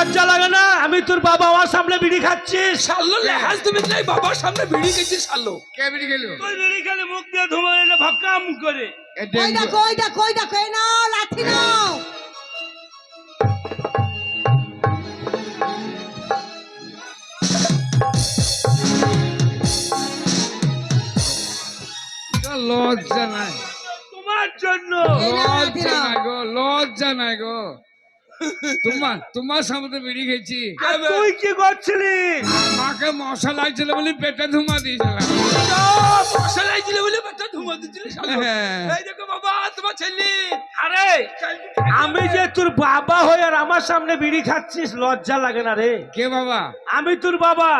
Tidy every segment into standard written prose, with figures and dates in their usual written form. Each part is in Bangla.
লজ্জা লাগে না? আমি তোর বাবা আমার সামনে বিড়ি খাচ্ছিস। শাল্লো লেহাজ তুমি নাই বাবার সামনে বিড়ি খেয়েছিস শাল্লো। কে বিড়ি খেলো? তুই বিড়ি খেলে মুখ দিয়ে ধুমা এলে ভক্কাম করে। কই দেখো কই দেখো কই দেখো এই নাও লাঠি নাও। লজ্জা নাই, তোমার জন্য। এই নাও লাঠি লজ্জা নাও। নাই গো, লজ্জা নাই গো। তোমার সামনে বিড়ি খেয়েছি। আর তুই কি করছিলি? মাকে মশা লাগছিল বলে পেটে ধুমা দিয়েছিলাম। মশা লাগছিল বলে বাচ্চা ধুমা দিচ্ছিলি শাল্লো। হ্যাঁ। এই দেখো বাবা তোমার ছেলে। আরে আমি যে তোর বাবা হই আর আমার সামনে বিড়ি খাচ্ছিস, লজ্জা লাগে না রে? কে বাবা? আমি তোর বাবা।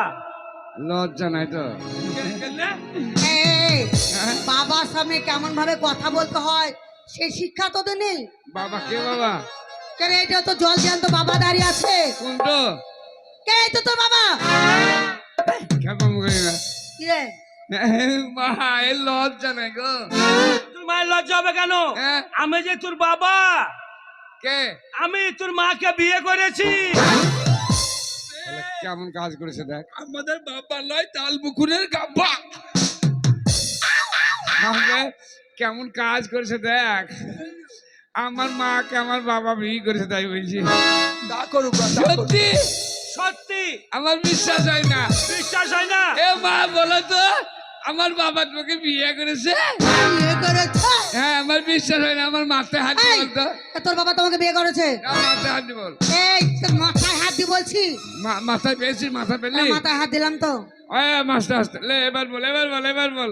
লজ্জা নাই তো? এই, বাবার সামনে কেমন ভাবে কথা বলতে হয় সেই শিক্ষা তোদের নেই? বাবা কে বাবা? কেন এটা তো জল জ্যান্ত বাবা দাঁড়িয়ে আছে। কোনটো? কে তো তোর বাবা? কেমন করি না কি রে? মা, এ লজ্জা নাই গো। তোর মায়ের লজ্জা হবে কেন? হ্যাঁ। আমি যে তোর বাবা। কে? আমি তোর মাকে বিয়ে করেছি। কেমন কাজ করেছে দেখ। আমাদের বাবা নয় তাল পুকুরের গাব্বা। আমাকে কেমন কাজ করেছে দেখ। আমার মাকে আমার বাবা বিয়ে করেছে তাই বলছি। তা করুক সত্যি সত্যি আমার বিশ্বাস হয় না। বিশ্বাস হয় না? এ মা বলো তো, আমার বাবা তোমাকে বিয়ে করেছে? বিয়ে করেছে? হ্যাঁ, আমার বিশ্বাস হয় না। আমার মাথায় হাত এই, বলতো। তোর বাবা তোমাকে বিয়ে করেছে? মাথায় হাত বল। এই তোর মাথায় হাত দি বলছি। মাথায় পেয়েছি, মাথা পেলি? মাথায় হাত দিলাম তো। মাস্টার আসতে লে, এবার বল, এবার বল, এবার বল।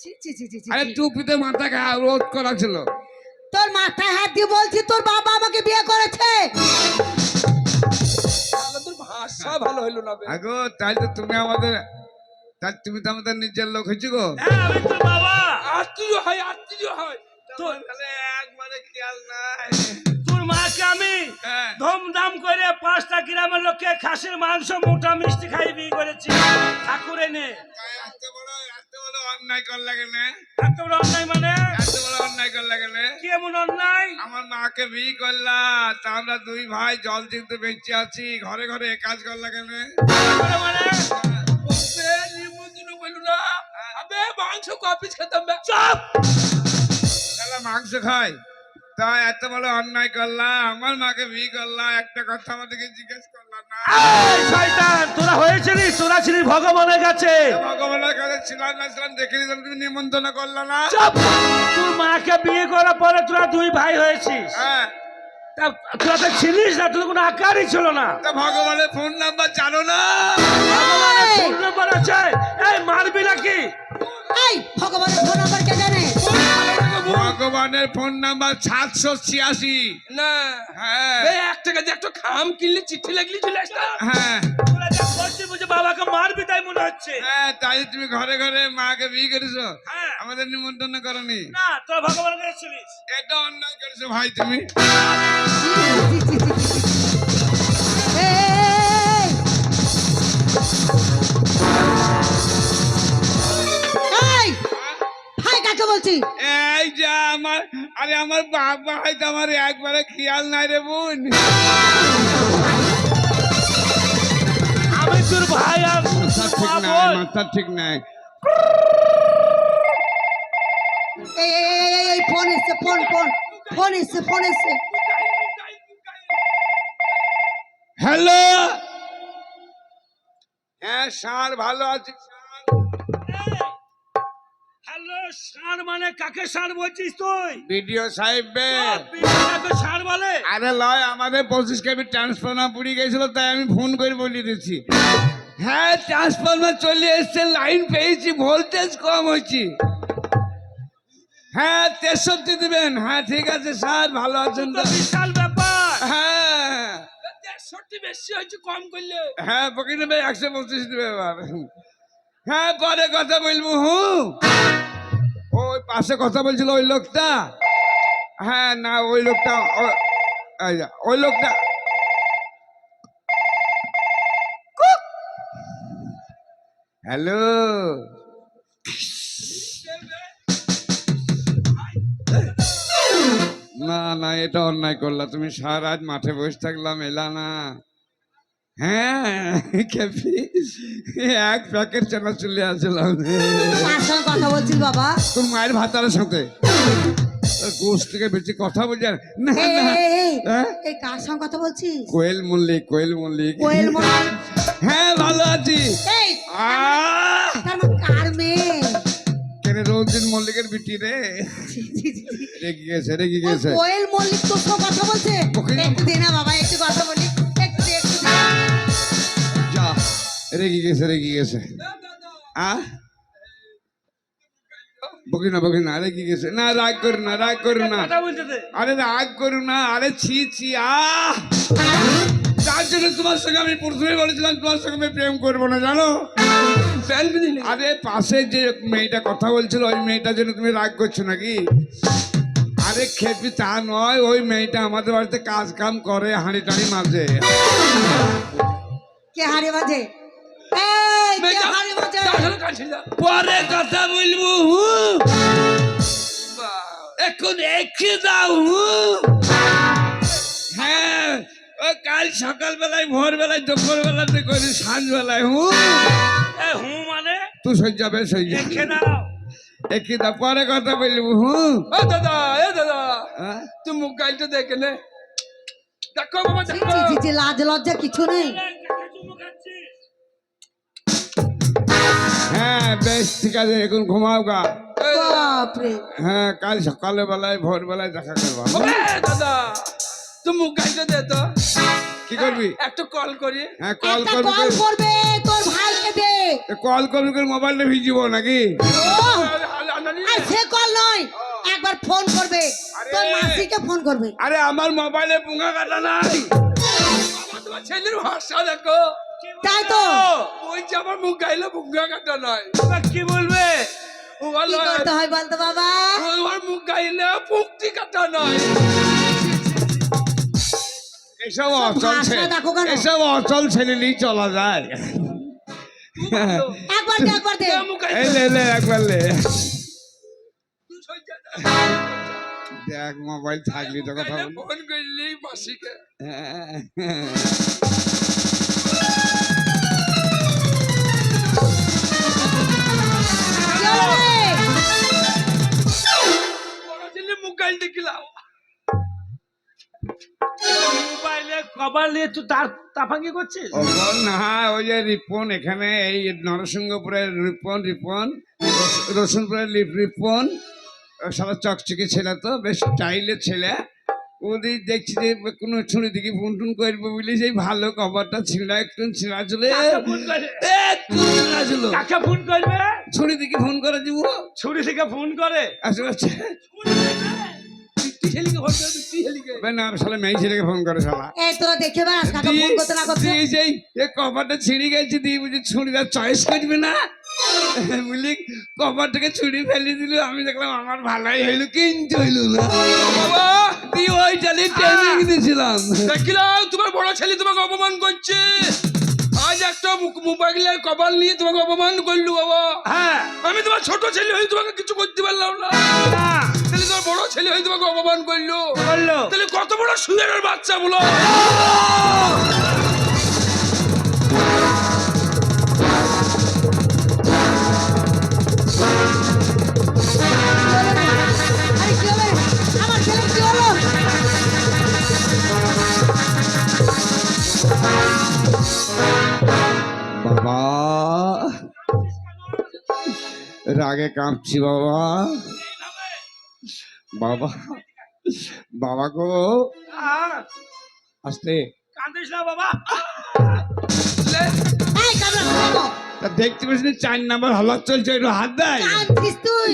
ছি ছি ছি ছি ছি। আরে টুপিতে মাথাকে রোধ করা ছিল। তোর মাথায় হাত দিয়ে বলছি তোর বাবা আমাকে বিয়ে করেছে। তোর ভাষা ভালো হইলো না বে। আগো তাই তো তুমি আমাদের, তাই তুমি তো আমাদের নিজের লোক হয়েছি গো। হ্যাঁ আমি তোর বাবা। আত্মীয় হয় আত্মীয় হয়। তোর একবারে খেয়াল নাই। তোর মাকে আমি হ্যাঁ। ধুমধাম করে 5টা গ্রামের লোককে খাসির মাংস মোটা মিষ্টি খাই বিয়ে করেছি ঠাকুর এনে। এত বড় অন্যায় কর লাগে না? এত বড় অন্যায় মানে? এত বড় অন্যায় কর লাগে না? কি এমন অন্যায়? আমার মাকে বিয়ে করলা, তা আমরা দুই ভাই জল চিনতে বেঁচে আছি, ঘরে ঘরে এ কাজ কর লাগে না? করে মানে? বলবে নিমন্ত্রণ বললো না। আবে মাংস কপিস খেতাম বে। চুপ! তাহলে মাংস খাই, তা এত বড় অন্যায় করলা, আমার মাকে বিয়ে করলা, একটা কথা আমাদেরকে জিজ্ঞেস করলা না? এই শয়তান, তোরা হয়েছিলিস, তোরা ছিলিস ভগবানের কাছে। ভগবানের কাছে ছিলাম না ছিলাম দেখিনি, তুমি নিমন্ত্রণ করলা না? চুপ! তোর মাকে বিয়ে করার পরে তোরা দুই ভাই হয়েছিস। হ্যাঁ। তা তোরা তো ছিলিস না, তোর কোনো আকারই ছিল না। তা ভগবানের ফোন নাম্বার জানো না? ভগবানের ফোন নাম্বার আছে? এই মারবি নাকি? এই ভগবানের ফোন নাম্বার কে জানে? ভগবানের ফোন নাম্বার 786। না হ্যাঁ বে 1 টাকা দিয়ে একটা খাম কিনলে চিঠি লাগলি চলে আসতা। হ্যাঁ তোরা যা করছিস বুঝে বাবাকে মারবি তাই মনে হচ্ছে। হ্যাঁ, তাই তুমি ঘরে ঘরে মাকে বিয়ে করেছো, হ্যাঁ। আমাদের নিমন্ত্রণ করনি। না, তোরা ভগবানের কাছে ছিলিস। এটা অন্যায় করেছো ভাই তুমি। ছি, ছি, ছি, ছি, ছি, ছি। এই, এই, হাই কাকে বলছি? এই যে আমার, আরে আমার বাবা হয়তো আমার একবারে খেয়াল নাই রে বোন। আমি তোর ভাই আর মাথা ঠিক মা নাই, বোন। মাথা ঠিক নাই। এই ফোন এসছে, ফোন ফোন ফোন এসছে, ফোন এসছে। হ্যালো, হ্যাঁ স্যার ভালো আছি। হ্যালো সার মানে কাকে সার বলছিস তুই? ভিডিও সাহেব বে। বিধাতাকে সার বলে? আরে লয়, আমাদের 25 কেবি ট্রান্সফর্মার পুড়ে গেছিল, তাই আমি ফোন করে বলে দিচ্ছি। হ্যাঁ, ট্রান্সফর্মার চলে এসছে, লাইন পেয়েছি, ভোল্টেজ কম হয়েছে। হ্যাঁ 63 দিবেন। হ্যাঁ ঠিক আছে স্যার, ভালো আছেন তো তো? বিশাল ব্যাপার। হ্যাঁ 150 বেশি হয়েছে কম করলে। হ্যাঁ পকেটে ভাই 125 দিবে এবার। হ্যাঁ পরে কথা বলবো। হুম, ওই পাশে কথা বলছিল ওই লোকটা। হ্যাঁ না ওই লোকটা, ওই লোকটা। হ্যালো, না না এটা অন্যায় করলা তুমি, সারা রাত মাঠে বসে থাকলাম, এলা না। হ্যাঁ খেপি এক প্যাকেট চানা চলে আসলাম কার সঙ্গে কথা বলছিস বাবা? তোর মায়ের ভাতারের সাথে গোস থেকে বেশি কথা বলছি আর না এই, না এই, এই, হ্যাঁ? এই কার সঙ্গে কথা বলছিস? কোয়েল মল্লিক কোয়েল মল্লিক কোয়েল মল্লিক? হ্যাঁ ভালো আছি এই, আহ তার মানে কার মেয়ে? কেন রঞ্জিত মল্লিকের বিটি রে ছি, ছি, ছি, ছি। রেগে গেছে রেগে ওই গেছে কোয়েল মল্লিক তোর সঙ্গে কথা বলছে? ওকে- একটু দে না বাবা, একটু কথা বলি, একটু দে, একটু দে। যা রেগে গেছে আহ বকি না রেগে গেছে না রাগ করু না কথা বলছে দে। আরে রাগ করু না আরে ছি ছি আহ তার জন্য তোমার সঙ্গে আমি প্রথমে বলেছিলাম তোমার সঙ্গে আমি প্রেম করবো না জানো প্যান্ট বিদিলি আরে পাশে যে মেয়েটা কথা বলছিল ওই মেয়েটার জন্য তুমি রাগ করছো নাকি আরে খেপি তা নয় ওই মেয়েটা আমাদের বাড়িতে কাজ কাম করে হাঁড়ি টাড়ি মাঝে কে হারে বাজে? এই, কে হারে বাজে? কাছে যা পরে কথা বলবো এখন একটু দাও হ্যাঁ ও কাল সকালবেলায় ভোরবেলায় দুপুরবেলাতে করি সাঁঝবেলায় এ হুঁ মানে তুই সই যাবে দেখে দাও। একই দা পরে কথা বলবো ও দাদা হ্যাঁ? তুই মুখ গাইতে দেখে নে দেখো বাবা ছি, দেখো ছি, ছি, ছি, লাজ লজ্জা কিছু নেই। কাকে চুমু খাচ্ছিস? হ্যাঁ বেশ ঠিক আছে এখন ঘুমাও গা বাপরে, হ্যাঁ কাল সকালে বেলায় ভোরবেলায় দেখা করবো ওরে দাদা তুই মুখ গাইতে দে তো কি করবি একটু কল করি হ্যাঁ কল একটা করবি কল করবে তোর ভাইকে দে। কল করবি করে মোবাইলটা ভিজিব নাকি ও, আর সে কল নয়, একবার ফোন করবে, তোর মাসিকে ফোন করবে। আরে আমার মোবাইলে পুঙ্গা কাটা নাই তোমার ছেলের ভাষা দেখো তাই তো, ওই যে আমার মুখ গাইলে মুখ কাটা নয় এবার কি বলবে? ও কি বলো করতে হয় বলতো বাবা? আমার মুখ গাইলে মুক্তি কাটা নয় এসব অচল ভাষা দেখো কেন? এসব অচল ছেলে নিয়ে চলা যায় একবার দে, একবার দে। মুখ এই গাইলে লে একবার লে তুই সইজা দে। দেখ মোবাইল থাকলি তো কথা বল ফোন করলি মাসিকে কি হলো রে? বড় ছেলে মুখ গাইল দেখিলাম মোবাইলে কভার নিয়ে তুই তার তাফাঙ্গি করছিস? ও না ওই যে রিপন এখানে এই নরসিংহপুরের রিপন রসুনপুরের রিপন সারা চকচকে ছেলে তো বেশ স্টাইলের ছেলে ওদের দেখছি যে কোনো ছুরি দিকে ফোন টুন করবো বলে সেই ভালো কভারটা ছিঁড়া একটু ছিঁড়া চলে কাকে ফোন করে? একটু ছিঁড়া ছিল কাকে ফোন করবে? ছুরি দিকে ফোন করে দিব ছুরি থেকে ফোন করে? আসলে তুই ছেলেকে ফোন করে তুই ছেলেকে না সালে মেয়ে ছেলেকে ফোন করে শালা এই তোরা দেখে বেড়াস কাকে ফোন করতে না করতে। দিয়ে সেই কভারটা ছিঁড়ে গেছে দিয়ে বুঝি ছুরিটা চয়েস করবে না বুঝলি কভারটাকে ছুরি ফেলে দিল আমি দেখলাম আমার ভালোই হইলো কিন্তু হইলো না বাবা দিয়ে ওইটা নিয়ে ট্রেনিং দিয়েছিলাম দেখিলাম তোমার বড় ছেলে তোমাকে অপমান করছে আজ একটা মোবাইলের কভার নিয়ে তোমাকে অপমান করলো বাবা হ্যাঁ আমি তোমার ছোট ছেলে হয়ে তোমাকে কিছু করতে পারলাম না না তাহলে তোমার বড় ছেলে হয়ে তোমাকে অপমান করলো বললো তাহলে কত বড় সুয়ের বাচ্চা বলো আরে কি হলো রে? আমার ছেলে কি হলো? বাবা রাগে কাঁপছি বাবা বাবা বাবা গো আসতে কান্দিস না বাবা। এই কামড়া খাবো। তা দেখতে পাচ্ছি 4 নাম্বার হালত চলছে একটু হাত দেয় কাঁদছিস তুই?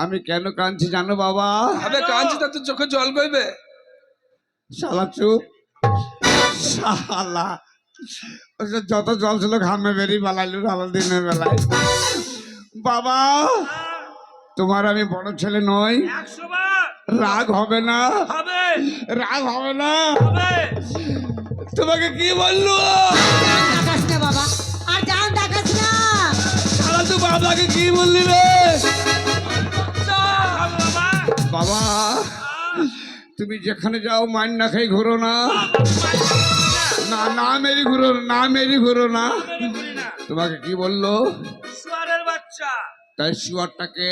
আমি কেন কাঁদছি জানো বাবা আবে কাঁদছি তা তোর চোখে জল গইবে শালা চুপ শালা ওই যে যত জল ছিল ঘামে বেরিয়ে পালাইলো ভালো দিনের বেলায় বাবা তোমার আমি বড় ছেলে নই 100 বার রাগ হবে না হবে রাগ হবে না হবে। তোমাকে কি বললো জান ডাকাস না বাবা, আর জান ডাকাস না। শালা তুই বাবাকে কি বললি রে হবে বাবা। বাবা তুমি যেখানে যাও মাইন না খাই ঘুরো না না না মেরি ঘুরো না মেরি ঘুরো না মেরে ঘুরি না। তোমাকে কি বললো? শুয়ারের বাচ্চা তাই শুয়ারটাকে,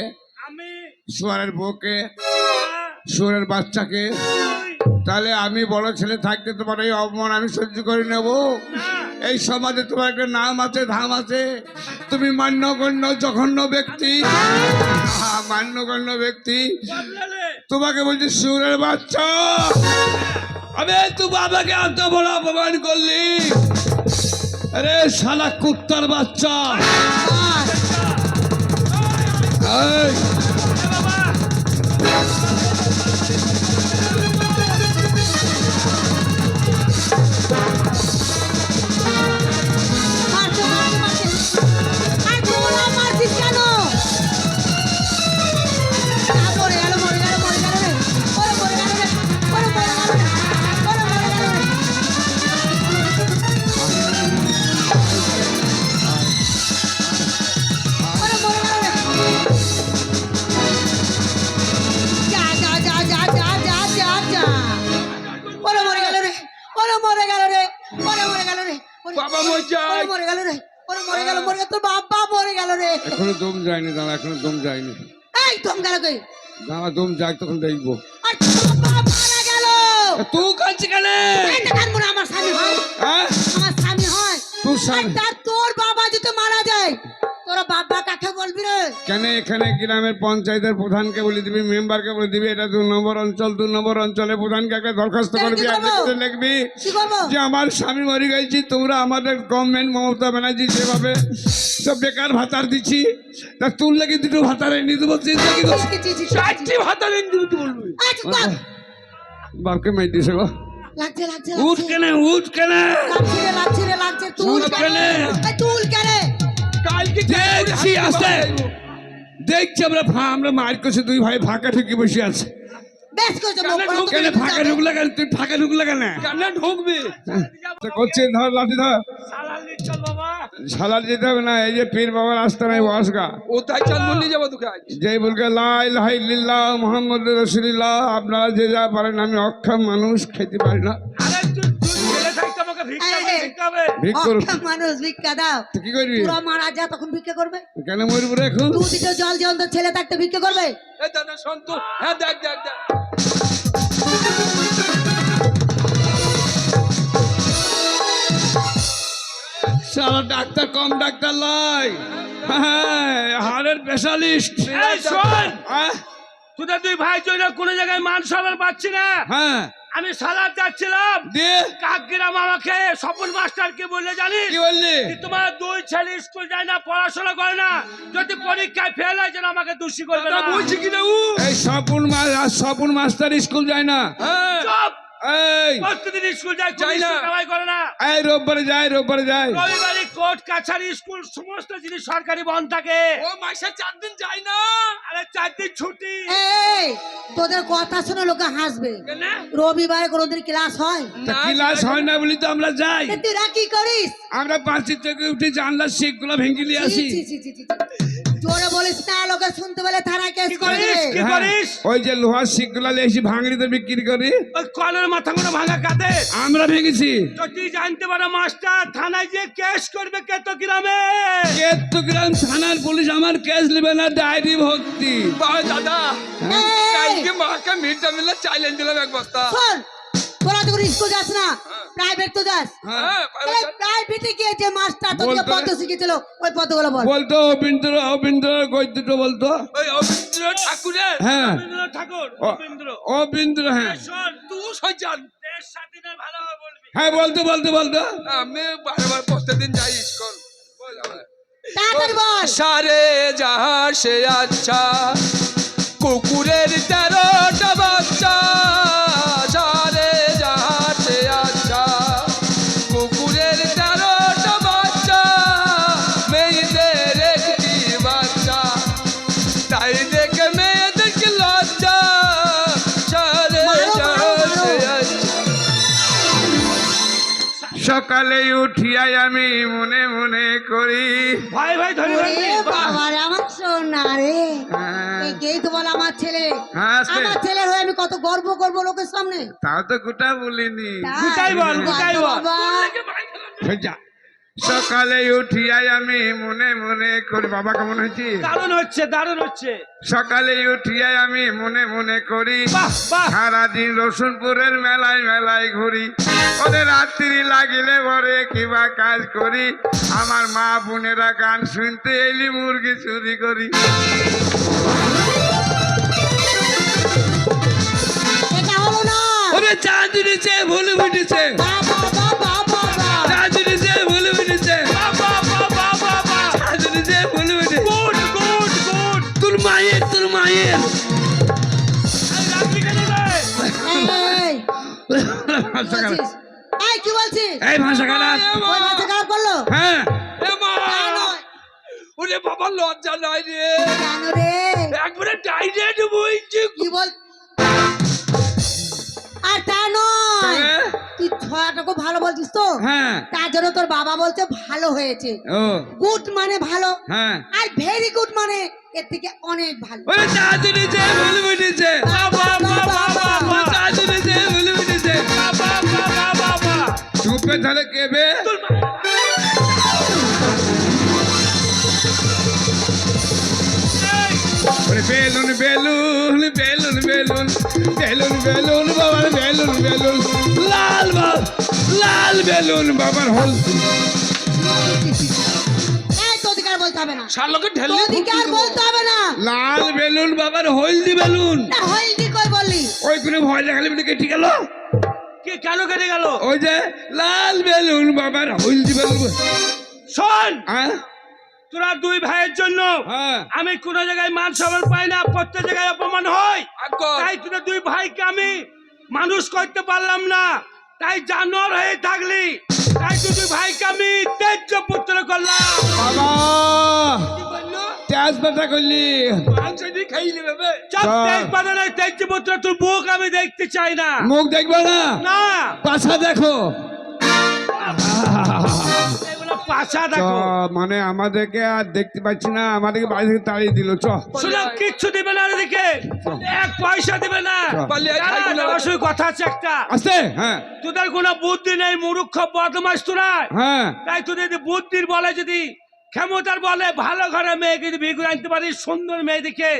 আমি, শুয়ারের বউকে, আহ, শুয়ারের বাচ্চাকে, তুই, তাহলে আমি বড় ছেলে থাকতে তোমার এই অপমান আমি সহ্য করে নেব? না, এই সমাজে তোমার একটা নাম আছে, ধাম আছে, তুমি মান্যগণ্য জঘন্য ব্যক্তি, মান্যগণ্য ব্যক্তি। বদলালে। তোমাকে বলছি শুয়ারের বাচ্চা, আবে তুই বাবাকে এত বড় অপমান করলি, আরে শালা কুত্তার বাচ্চা। বাস, এই, এ বাবা, মারছে, মারছে, মারছে। আর তোমরা মারছিস কেন? মরে গেল, মরে গেল, মরে গেল রে। ওরে মরে গেল রে, ওরে মরে গেল রে, ওরে মরে গেল রে। ওরে মরে গেল রে। যা, যা, যা, যা, যা, যা, যা, যা। ওরে মরে গেল রে, ওরে মরে গেল রে, ওরে মরে গেল রে। ওরে- বাবা মরে যায়। ওরে মরে গেল রে, ওরে মরে গেল, মরে গেল, তোর বাবা মরে গেল রে। এখনো দম যায়নি, দাঁড়া, এখনো দম যায়নি, এই তোম গেল কই? দাঁড়া, দম যাক তখন দেখবো। আর তোর বাবা মারা গেল। তুই কাঁদছি কেন? এই দেখান মনে আমার স্বামী হয়, হ্যাঁ? আমার স্বামী হয়। তোর আর স্বামী? তার তোর বাবা যদি মারা যায়, তোর বাবা কাকে বলবি রে? কেন এখানে গ্রামের পঞ্চায়েতের প্রধানকে বলে দিবি, মেম্বারকে বলে দিবি, এটা 2 নম্বর অঞ্চল, 2 নম্বর অঞ্চলে প্রধানকে একটা দরখাস্ত তাহলে করবি, কি করবো? আপনি লিখবি কি করবো? যে আমার স্বামী মরে গেছি, তোমরা আমাদের গভর্নমেন্ট মমতা ব্যানার্জি যেভাবে সব বেকার ভাতার দিচ্ছি, তা তোর লাগে 2টো ভাতার এনে দেবো, চিন্তা কি করছিস? ছি, ছি, ছি, ছি। চারটি ভাতা লেন দিতে বলবি। এই চুপ কর। বাপকে মাই দিছে গো। লাগছে, লাগছে, উঠ লাগছে। কেনে, উঠ কেনে, লাগছে রে, লাগছে রে, লাগছে। তুল চুপ কেনে? কেনে? এই তুল কেনে? কালকে দেখছি আসতে, দেখছি আমরা মার করছি, 2 ভাই ফাঁকা ঠুকি বসে আছে। বেশ করেছো, মুখ কেন বন্ধ করে কেন দিতে ফাঁকা হবে। ঢুকলে কেন? তুই ফাঁকা ঢুকলে কেন? কেন ঢুকবি? করছে ধর লাঠি ধর, সালাল নিচ্ছল বাবা। সালার যেতে হবে না, এই যে পীর বাবার রাস্তা নাই বসগা, ও তাই চাঁদমন নিয়ে যাবো তোকে আজ। যেই বলকে লা ইলাহা ইল্লাল্লাহ মুহাম্মাদুর রাসূলুল্লাহ, আপনারা যে যা পারেন, আমি অক্ষম মানুষ, খেতে পারি না, আরে তুই ছেলে থাকতে আমাকে ভিক্ষা এই, দিতে হবে। ভিক করো। অক্ষম মানুষ ভিক্ষা দাও। তো কি করবি? তোরা মারা যা তখন ভিক্ষা করবে। কেন মরবো রে এখন? 2 লিটার জল যেমন তোর ছেলে থাকতে ভিক্ষা করবে। এই দাদা সন্ত, হ্যাঁ দেখ দেখ দেখ। শালা ডাক্তার কম ডাক্তার লয়, হ্যাঁ, হাড়ের স্পেশালিস্ট। এই শোন, তোদের 2 ভাই জন্য কোনো জায়গায় মান সম্মান পাচ্ছি না। হ্যাঁ, আমি সালাদ যাচ্ছিলাম, দিয়ে কাকগ্রাম আমাকে স্বপন মাস্টার কি বললে জানিস? কি বললি? কি তোমার 2 ছেলে স্কুল যায় না, পড়াশোনা করে না, যদি পরীক্ষায় ফেল হয় যেন আমাকে দোষী করবে না। দাদা বলছি কিনা ও? এই স্বপন মাস্টার স্কুল যায় না? হ্যাঁ। চুপ! এই প্রতিদিন স্কুল যায়, যাই না। কামাই করে না। এই রোববারে যায়, রোববারে যায়। রবিবারে কোর্ট কাছারি স্কুল সমস্ত জিনিস সরকারি বন্ধ থাকে। ও মাসে 4 দিন যায় না। আরে 4 দিন ছুটি। এই তোদের কথা শুনে লোকে হাসবে। কেন? রবিবারে কোনোদিন ক্লাস হয়? তা ক্লাস হয় না বলি তো আমরা যাই। এ তুই কি করিস? আমরা পাঁচির থেকে উঠে জানলার শিখগুলো ভেঙে নিয়ে ছি, আসি। ছি, ছি, ছি, ছি, ছি। জোরে বলিস না, লোকে শুনতে পেলে থানায় কেস কি করে করিস? দেবে। কি হ্যাঁ, করিস? ওই যে লোহার শিখগুলো লেসি ভাঙড়িতে বিক্রি করি, ওই কলের মাথাগুলো ভাঙা কাঁদে। আমরা ভেঙেছি। যদি জানতে পারো মাস্টার, থানায় যে কেস করবে কেতো গ্রামে। চট্টগ্রাম থানার পুলিশ আমার কেস নেবে না, ডায়েরি ভর্তি। বাহ দাদা, এই, কালকে মাকে মিড ডে মিলে চাইলেন দিলাম 1 বস্তা। শোন, তোরা তো কোনো স্কুল যাস না, প্রাইভেট তো যাস। হ্যাঁ, প্রাইভেটে গিয়ে যে মাস্টার তোকে বলতো পদ শিখেছিল, ওই পদগুলো বল। বলতো অবিন্দ্র কই দুটো বলতো। ওই অবিন্দ্র ঠাকুরের হ্যাঁ, রবীন্দ্রনাথ ঠাকুর, রবীন্দ্র। অবিন্দ্র, হ্যাঁ শোন, তুই সজান। দেশ স্বাধীনের ভালোভাবে বলবি। হ্যাঁ, বলতো আমি বারবার প্রত্যেকদিন যাই স্কুল। বল আমার। তাড়াতাড়ি বল। সারে যাহার সে আচ্ছা, কুকুরের 13টা বাচ্চা। সারে যাহার সে আচ্ছা, কুকুরের 13টা বাচ্চা, মেয়েদের একটি বাচ্চা, তাই দেখে মেয়েদের কি লজ্জা। সারে যাহার সে আচ্ছা। সকালে উঠিয়াই আমি মনে মনে করি, ভাই ভাই ধরে ওরে বাবা রে, আমার সোনা রে। এই তো বল আমার ছেলে, হ্যাঁ, সে- আমার ছেলের হয়ে আমি কত গর্ব করবো লোকের সামনে। তাও তো গোটা বলিনি। তাই? গুটাই বল, গুটাই বল। বাবা, যা। সকালে উঠিয়াই আমি মনে মনে করি, বাবা কেমন হয়েছি? দারুণ হচ্ছে, দারুণ হচ্ছে। সকালে উঠিয়াই আমি মনে মনে করি, বাহ বাহ। সারাদিন রসুনপুরের মেলায় মেলায় ঘুরি, ওরে রাত্রি লাগিলে ভরে কিবা কাজ করি, আমার মা বোনেরা গান শুনতে এলি মুরগি চুরি করি। এটা হলো না। ওরে চাঁদুরিছে ভুলে উঠেছে, বাবা, বাবা, বাবা। চাঁদুরিছে ভুলে উঠেছে, বাহ বাহ বাহ বাহ বাহ বাহ। চাঁদুরিছে ভুলে উঠেছে। Good good good. তোর মায়ের তোর মায়ের এই রাখলি কেন রে? এই, বলছিস? এই, কি বলছিস? এই ভাষা খারাপ। ওই মাথা খারাপ করলো? হ্যাঁ এ মা। তা নয়। ওরে বাবা লজ্জা নাই রে, কেন রে? একবারে ডাইরেক্ট বলছি। কি বল? আর তা নয়, তবে? তুই ছয়াটাকে ভালো বলছিস তো, হ্যাঁ তার জন্য তোর বাবা বলছে ভালো হয়েছে। ও গুড মানে ভালো, হ্যাঁ আর ভেরি গুড মানে এর থেকে অনেক ভালো। ওরে চাঁদুরিছে ভুলে উঠেছে, বাহ বাহ বাহ বাহ বাহ বাহ। চাঁদুরিছে ভুলে উঠেছে। বাহ বাহ বাহ বাহ বাহ বাহ। চুপে ধরে কেবে তোর মা- এই, balloon balloon balloon balloon balloon balloon বাবার বেলুন বেলুন লাল লাল বেলুন বাবার হল। এই তোদিকে আর বলতে হবে না, শালোকে ঢেলে তোদিকে আর বলতে হবে না। লাল বেলুন বাবার হলদি বেলুন। তা হলদি কই বললি? ওই কোনো ভয় দেখালে বলে কেটে গেল। কে কেন কেটে গেল? ওই যে লাল বেলুন বাবার হলদি বেলুন। শোন, হ্যাঁ তোরা দুই ভাইয়ের জন্য হ্যাঁ আমি কোন জায়গায় মান সম্মান পাই না, প্রত্যেক জায়গায় অপমান হয়। তাই তোদের দুই ভাইকে আমি মানুষ করতে পারলাম না, তাই জানোয়ার হয়ে থাকলি। তাই তুই দুই ভাইকে আমি তেজ্য পুত্র করলাম। বাবা কি বললো? তেজ পাতা করলি। মাংস দিয়ে খাইলে বাবা। চপ চল। তেজ বাদনে তেজ্য পুত্র, তোর বুক আমি দেখতে চাই না। মুখ দেখবে না, না, পাছা দেখো। এগুলো পাছা চ, দেখো। মানে আমাদেরকে আর দেখতে পাচ্ছি না, আমাদেরকে বাড়ি থেকে তাড়িয়ে দিল। চ শোনো, কিচ্ছু দিবে না এদিকে, এক পয়সা দিবে না। পালিয়ে আয়, দাঁড়া, খাইবো না। অবশ্যই কথা আছে একটা। আসতে হ্যাঁ তোদের কোনো বুদ্ধি নেই, মূর্খ বদমাস তোরা। হ্যাঁ তাই তোদের যদি বুদ্ধির বলে, যদি ক্ষমতার বলে, ভালো ঘরে মেয়েকে যদি বিয়ে করে আনতে পারিস, সুন্দর মেয়ে দেখে,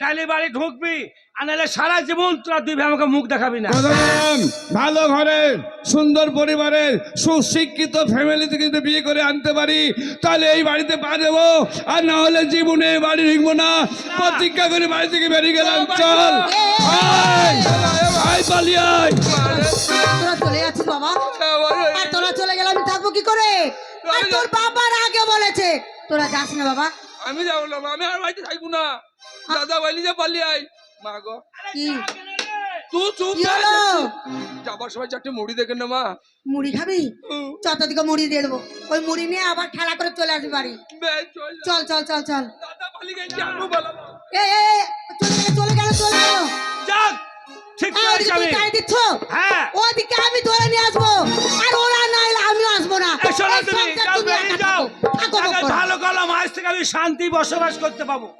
তাহলে বাড়ি ঢুকবি, আর নাহলে সারা জীবন তোরা দুই ভাই আমাকে মুখ দেখাবি না। কথা বললাম, ভালো ঘরের সুন্দর পরিবারের সুশিক্ষিত ফ্যামিলি থেকে যদি বিয়ে করে আনতে পারি, তাহলে এই বাড়িতে পা দেবো, আর না হলে জীবনে বাড়ি ঢুকবো না। প্রতিজ্ঞা করে বাড়ি থেকে বেরিয়ে গেলাম। চল আয়, আয় পালিয়ে আয়। তোরা চলে যাচ্ছিস বাবা, আর তোরা চলে গেলে আমি থাকবো কি করে? আর তোর বাবার আগে বলেছে তোরা যাস না বাবা। আমি যাবো না, আমি আর বাড়িতে থাকবো না। দাদা বলি যে পালিয়ে আয়। মা গো কি তুই চুপ কি হলো? যাবার সময় চারটে মুড়ি দেখে না মা। মুড়ি খাবি? চত দিকে মুড়ি দিয়ে দেবো, ওই মুড়ি নিয়ে আবার ঠেলা করে চলে আসবি বাড়ি। বেশ, চল যা। চল চল চল চল। দাদা পালিয়ে গেছে, আমিও পালাবো। চলে গেল চলে গেল। যাক, ঠিক আর করেছি ওদিকে আমি। তুই গাড়ি দিচ্ছ, হ্যাঁ, ওদিকে আমি ধরে নিয়ে আসবো, আর ওরা না এলে আমিও আসবো না। এই শোনো এই তুমি, সংসার যাও তুমি বেরিয়ে একা যাও। থাকো। থাকো তাকে বকো না। ভালো করলাম, আজ থেকে আমি শান্তি বসবাস করতে পাবো।